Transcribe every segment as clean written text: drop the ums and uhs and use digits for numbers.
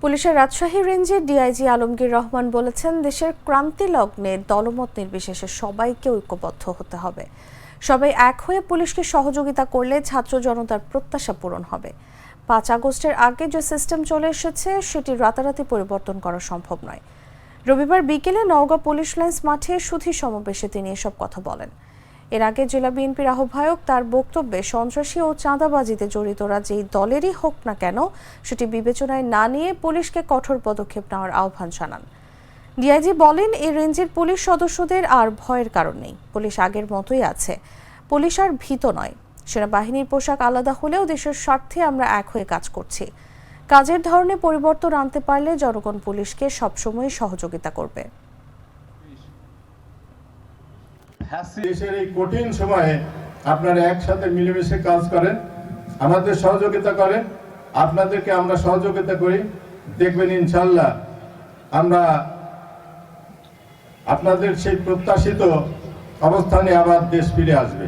পুলিশের রাজশাহী রেঞ্জের ডিআইজি আলমগীর রহমান বলেছেন, দেশের ক্রান্তি লগ্নে দলমত নির্বিশেষে সবাইকে ঐক্যবদ্ধ হতে হবে। সবাই এক হয়ে পুলিশকে সহযোগিতা করলে ছাত্র জনতার প্রত্যাশা পূরণ হবে। ৫ আগস্টের আগে যে সিস্টেম চলে এসেছে সেটি রাতারাতি পরিবর্তন করা সম্ভব নয়। রবিবার বিকেলে নওগাঁ পুলিশ লাইন্স মাঠে সুধী সমাবেশে তিনি এসব কথা বলেন। এর আগে জেলা বিএনপির আহ্বায়ক তার বক্তব্যে সন্ত্রাসী ও চাঁদাবাজিতে জড়িতরা যেই দলেরই হোক না কেন সেটি বিবেচনায় না নিয়ে পুলিশকে কঠোর পদক্ষেপ নেওয়ার আহ্বান জানান। ডিআইজি বলেন, এই রেঞ্জের পুলিশ সদস্যদের আর ভয়ের কারণ নেই। পুলিশ আগের মতোই আছে। পুলিশ আর ভীত নয়। সেনাবাহিনীর পোশাক আলাদা হলেও দেশের স্বার্থে আমরা এক হয়ে কাজ করছি। কাজের ধরনে পরিবর্তন আনতে পারলে জনগণ পুলিশকে সবসময় সহযোগিতা করবে। দেশের এই কঠিন সময়ে আপনারা একসাথে মিলেমিশে কাজ করেন, আমাদের সহযোগিতা করেন, আপনাদেরকে আমরা সহযোগিতা করি। দেখবেন ইনশাল্লাহ আমরা আপনাদের সেই প্রত্যাশিত অবস্থানে আবার দেশ ফিরে আসবে।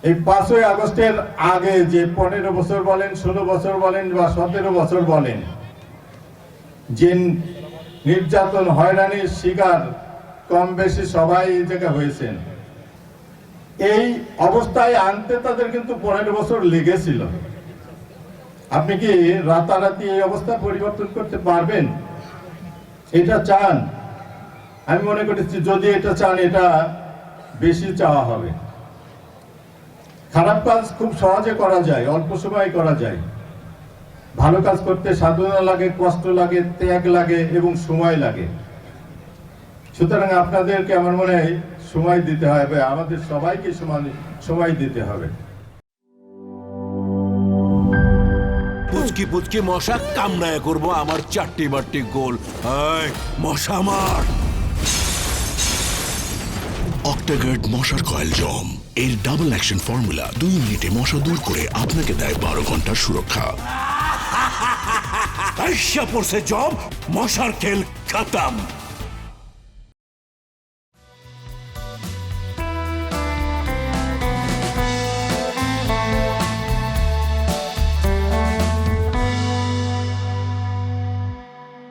এই ৫ই আগস্টের আগে যে ১৫ বছর বলেন, ১৬ বছর বলেন বা ১৭ বছর বলেন, যে নির্যাতন হয়রানির শিকার কম বেশি সবাই এই জায়গায় হয়েছেন। এই অবস্থায় আনতে তাদের কিন্তু ১৫ বছর লেগেছিল। আপনি কি রাতারাতি এই অবস্থা পরিবর্তন করতে পারবেন? এটা চান? আমি মনে করছি যদি এটা চান, এটা বেশি চাওয়া হবে। খারাপ কাজ খুব সহজে করা যায়, অল্প সময়ে করা যায়। ভালো কাজ করতে সাধনা লাগে, কষ্ট লাগে, ত্যাগ লাগে এবং সময় লাগে। সুতরাং আপনাদেরকে আমার মনে হয় সময় দিতে হবে, আমাদের সবাইকে সময় দিতে হবে। পুচকি পুচকি মশা কামড়ায় করবো আমার ৪টি ৪টি গোল। মশা মার। অক্টাগার্ড মশার কয়েল জম এর ডাবল অ্যাকশন ফর্মুলা ২ মিনিটে মশা দূর করে আপনাকে দেয় ১২ ঘন্টার সুরক্ষা। পড়ছে জম, মশার খেল খতম।